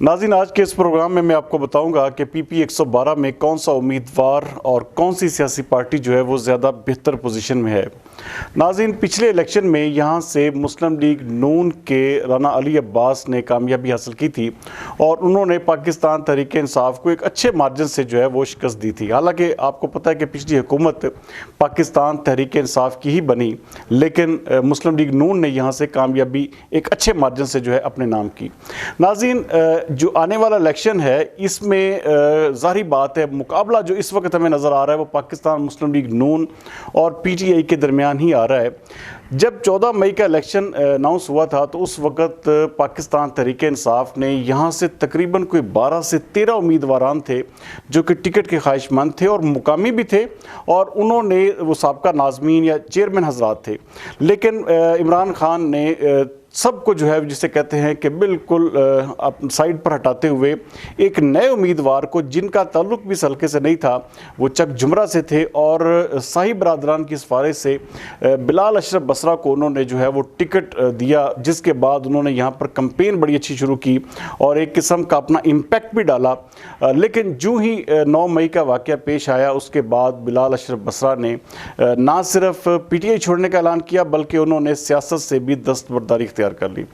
नाज़रीन, आज के इस प्रोग्राम में मैं आपको बताऊंगा कि पीपी 112 में कौन सा उम्मीदवार और कौन सी सियासी पार्टी जो है वो ज़्यादा बेहतर पोजीशन में है। नाज़रीन, पिछले इलेक्शन में यहाँ से मुस्लिम लीग नून के राना अली अब्बास ने कामयाबी हासिल की थी और उन्होंने पाकिस्तान तहरीक इंसाफ को एक अच्छे मार्जिन से जो है वो शिकस्त दी थी। हालांकि आपको पता है कि पिछली हुकूमत पाकिस्तान तहरीक इंसाफ की ही बनी, लेकिन मुस्लिम लीग नून ने यहाँ से कामयाबी एक अच्छे मार्जिन से जो है अपने नाम की। नाज़रीन, जो आने वाला इलेक्शन है इसमें ज़ाहिर बात है मुकाबला जो इस वक्त हमें नज़र आ रहा है वो पाकिस्तान मुस्लिम लीग नून और पीटीआई के दरमियान ही आ रहा है। जब 14 मई का इलेक्शन अनाउंस हुआ था तो उस वक्त पाकिस्तान तहरीक इंसाफ ने यहाँ से तकरीबन कोई 12 से 13 उम्मीदवारान थे जो कि टिकट के ख्वाहिशमंद थे और मुकामी भी थे, और उन्होंने वो साबका नाज़मीन या चेयरमैन हजरात थे। लेकिन इमरान खान ने सबको जो है जिसे कहते हैं कि बिल्कुल साइड पर हटाते हुए एक नए उम्मीदवार को, जिनका ताल्लुक भी इस हल्के से नहीं था, वो चक जुमरा से थे और शाही बरादरान की सिफारिश से बिलाल अशरफ बसरा को उन्होंने जो है वो टिकट दिया, जिसके बाद उन्होंने यहाँ पर कैंपेन बड़ी अच्छी शुरू की और एक किस्म का अपना इम्पैक्ट भी डाला। लेकिन जो ही 9 मई का वाक़या पेश आया उसके बाद बिलाल अशरफ बसरा ने ना सिर्फ पीटीआई छोड़ने का ऐलान किया बल्कि उन्होंने सियासत से भी दस्तबरदारी कर ली।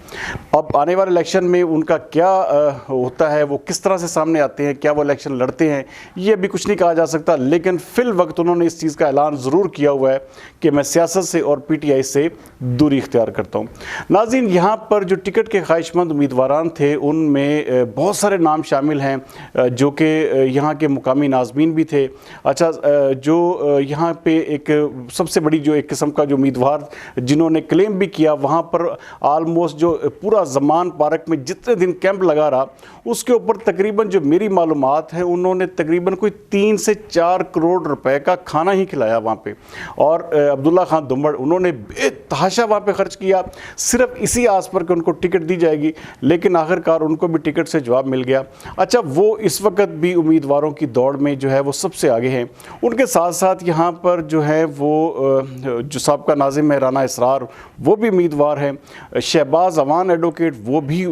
अब आने वाले इलेक्शन में उनका क्या होता है, वो किस तरह से सामने आते हैं, क्या वो इलेक्शन लड़ते हैं, ये भी कुछ नहीं कहा जा सकता। लेकिन फिल वक्त उन्होंने इस चीज़ का ऐलान ज़रूर किया हुआ है कि मैं सियासत से और पीटीआई से दूरी इख्तियार करता हूँ। नाज़रीन, यहाँ पर जो टिकट के ख्वाहिशमंद उम्मीदवारान थे उनमें बहुत सारे नाम शामिल हैं जो कि यहाँ के मुकामी नाज़मीन भी थे। अच्छा, जो यहाँ पे एक सबसे बड़ी जो एक किस्म का जो उम्मीदवार जिन्होंने क्लेम भी किया, वहाँ पर ऑलमोस्ट जो पूरा ज़मान पार्क में जितने दिन कैंप लगा रहा उसके ऊपर तकरीबन जो मेरी मालूमात है उन्होंने तकरीबन कोई 3 से 4 करोड़ रुपए का खाना ही खिलाया वहाँ पे। और अब्दुल्ला खान दुम्बड़ उन्होंने बेतहाशा वहाँ पे खर्च किया सिर्फ इसी आस पर कि उनको टिकट दी जाएगी, लेकिन आखिरकार उनको भी टिकट से जवाब मिल गया। अच्छा, वो इस वक्त भी उम्मीदवारों की दौड़ में जो है वो सबसे आगे हैं। उनके साथ साथ यहाँ पर जो है वो जो साबका नाज़िम है राना इसरार वो भी उम्मीदवार हैं। शहबाज अवान एडवोकेट वो भी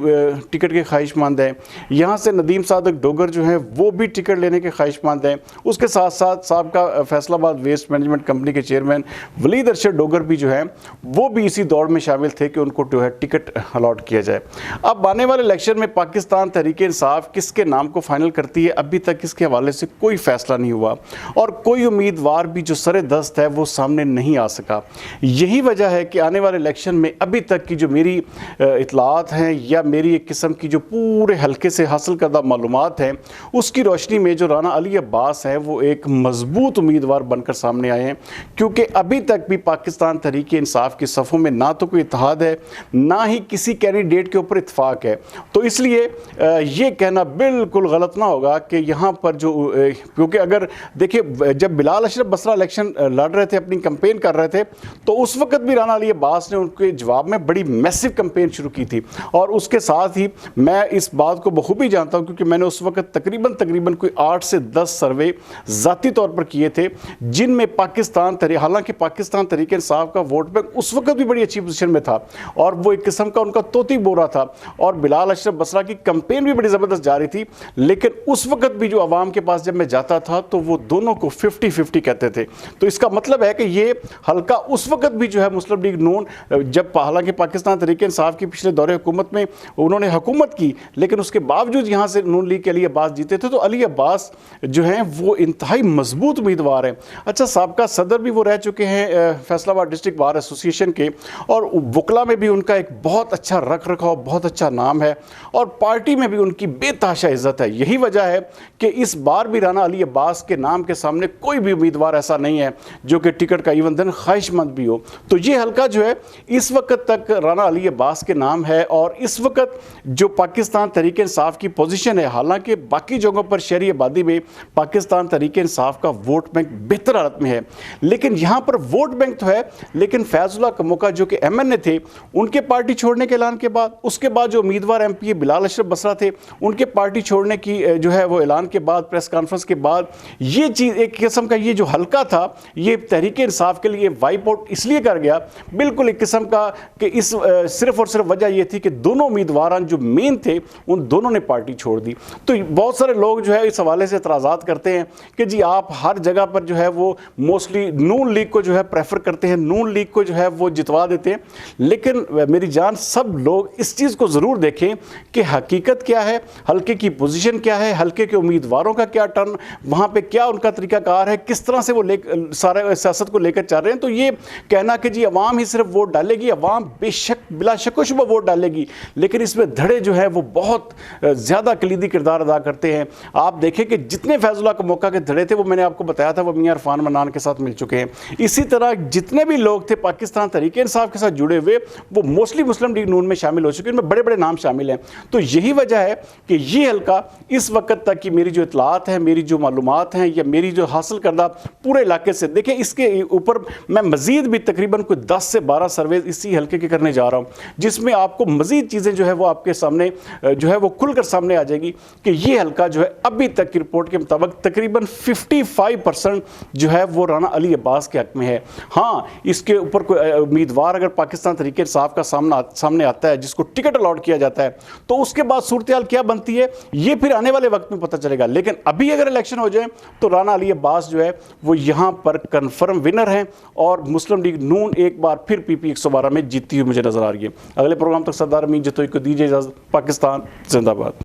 टिकट के ख्वाहिशमंद हैं। यहाँ से नदीम सादक डोगर जो हैं वो भी टिकट लेने के ख्वाहिशमंद हैं। उसके साथ साथ साहब फैसलाबाद वेस्ट मैनेजमेंट कंपनी के चेयरमैन वलीद अरशद डोगर भी जो हैं वो भी इसी दौड़ में शामिल थे कि उनको जो है टिकट अलॉट किया जाए। अब आने वाले इलेक्शन में पाकिस्तान तहरीक इंसाफ किसके नाम को फाइनल करती है, अभी तक इसके हवाले से कोई फैसला नहीं हुआ और कोई उम्मीदवार भी जो सरे दस्त है वो सामने नहीं आ सका। यही वजह है कि आने वाले इलेक्शन में अभी तक की जो मेरी इतलात हैं या मेरी एक किस्म की जो पूरे हल्के से हासिल करदा मालूमात हैं उसकी रोशनी में जो राना अली अब्बास हैं वो एक मजबूत उम्मीदवार बनकर सामने आए हैं, क्योंकि अभी तक भी पाकिस्तान तहरीक इंसाफ की सफ़ों में ना तो कोई इत्तेहाद है ना ही किसी कैंडिडेट के ऊपर इत्तेफाक है। तो इसलिए ये कहना बिल्कुल गलत ना होगा कि यहाँ पर जो क्योंकि अगर देखिए जब बिलाल अशरफ बसरा इलेक्शन लड़ रहे थे, अपनी कैंपेन कर रहे थे, तो उस वक्त भी राना अली अब्बास ने उनके जवाब में बड़ी मैसिव कैंपेन शुरू की थी। और उसके साथ ही मैं इस बात को बखूबी जानता हूं क्योंकि मैंने उस वक्त तकरीबन कोई 8 से 10 सर्वे ज़ाती तौर पर किए थे, जिनमें हालांकि पाकिस्तान तहरीक इंसाफ का वोट बैंक उस वक्त भी बड़ी अच्छी पोजीशन में था और वो एक किस्म का उनका तोती बोरा था और बिलाल अशरफ बसरा की कैंपेन भी बड़ी ज़बरदस्त जारी थी। लेकिन उस वक्त भी जो आवाम के पास जब मैं जाता था तो वो दोनों को 50-50 कहते थे। तो इसका मतलब है कि ये हल्का उस वक्त भी जो है मुस्लिम लीग नून, जब हालांकि पाकिस्तान तहरीक इंसाफ की पिछले दौरे हुकूमत में उन्होंने हुकूमत की, लेकिन उसके बावजूद यहाँ से नून लीग के अली अब्बास जीते थे, तो अली अब्बास जो हैं वो इंतहाई मजबूत उम्मीदवार हैं। अच्छा, साबका सदर भी वो रह चुके हैं फैसलाबाद डिस्ट्रिक्ट बार एसोसिएशन के, और वकला में भी उनका एक बहुत अच्छा रख रखाव, बहुत अच्छा नाम है और पार्टी में भी उनकी बेतहाशा इज्जत है। यही वजह है कि इस बार भी राना अली अब्बास के नाम के सामने कोई भी उम्मीदवार ऐसा नहीं है जो कि टिकट का इवन दिन ख्वाहिशमंद भी हो। तो ये हल्का जो है इस वक्त तक राना अली अब्बास के नाम है और इस वक्त जो पाकिस्तान तहरीक इंसाफ की पोजीशन है, हालांकि बाकी जगहों पर शहरी आबादी में पाकिस्तान तहरीक इंसाफ का वोट बैंक बेहतर हालत में है, लेकिन यहाँ पर वोट बैंक तो है, लेकिन फैजुल्लाह कमोका जो कि एमएनए थे उनके पार्टी छोड़ने के ऐलान के बाद, उसके बाद जो उम्मीदवार एमपी बिलाल अशरफ बसरा थे उनके पार्टी छोड़ने की जो है वो ऐलान के बाद, प्रेस कॉन्फ्रेंस के बाद, ये चीज़ एक किस्म का ये जो हल्का था ये तहरीक इंसाफ के लिए वाइप आउट इसलिए कर गया, बिल्कुल एक किस्म का कि इस सिर्फ और सिर्फ वजह यह थी कि दोनों उम्मीदवार जो मेन थे उन दोनों ने पार्टी छोड़ दी। तो बहुत सारे लोग जो है इस हवाले से एतराज़ात करते हैं कि जी आप हर जगह पर जो है वो मोस्टली नून लीग को जो है प्रेफर करते हैं, नून लीग को जो है वो जितवा देते हैं। लेकिन मेरी जान सब लोग इस चीज़ को ज़रूर देखें कि हकीकत क्या है, हल्के की पोजीशन क्या है, हल्के के उम्मीदवारों का क्या टर्न, वहाँ पे क्या उनका तरीकाकार है, किस तरह से वो सारे सियासत को लेकर चल रहे हैं। तो ये कहना कि जी अवाम ही सिर्फ वोट डालेगी, अवाम बेशक बिला शक व शुबा वोट डालेगी, लेकिन इसमें धड़े जो है वो बहुत ज़्यादा कलीदी किरदार अदा करते हैं। आप देखें कि जितने फैजुल्लाह का मौका के धड़े थे वो मैंने आपको बताया था वो मियां इरफान मन्नान के साथ मिल चुके हैं। इसी तरह जितने भी लोग थे पाकिस्तान तहरीक इंसाफ के साथ जुड़े हुए वो मोस्टली मुस्लिम लीग नून में शामिल हो चुके हैं, उनमें बड़े बड़े नाम शामिल हैं। तो यही वजह है कि ये हल्का इस वक्त तक की मेरी जो इतलात हैं, मेरी जो मालूमात हैं या मेरी जो हासिल करदा पूरे इलाके से, देखें इसके ऊपर मैं मज़ीद भी तकरीबन कोई 10 से 12 सर्वे इसी हल्के के करने जा रहा हूँ, जिसमें आपको मज़ीद चीज़ें जो है वो आपके सामने जो है वो खुलकर सामने आ जाएगी कि ये हल्का जो है अभी तक की रिपोर्ट के मुताबिक तकरीबन 55% जो है वो राना अली अब्बास के हक में है। हाँ, इसके ऊपर कोई उम्मीदवार अगर पाकिस्तान तहरीक इंसाफ का सामने आता है जिसको टिकट अलॉट किया जाता है तो उसके बाद सूरत हाल क्या बनती है ये फिर आने वाले वक्त में पता चलेगा। लेकिन अभी अगर इलेक्शन हो जाए तो राना अली अब्बास जो है वो यहाँ पर कन्फर्म विनर हैं और मुस्लिम लीग नून एक बार फिर PP 112 में जीतती हुई मुझे नजर आ रही है। अगले प्रोग्राम तक सरदार अमीन जतोई को दीजिए इजाज़त। पाकिस्तान जिंदाबाद।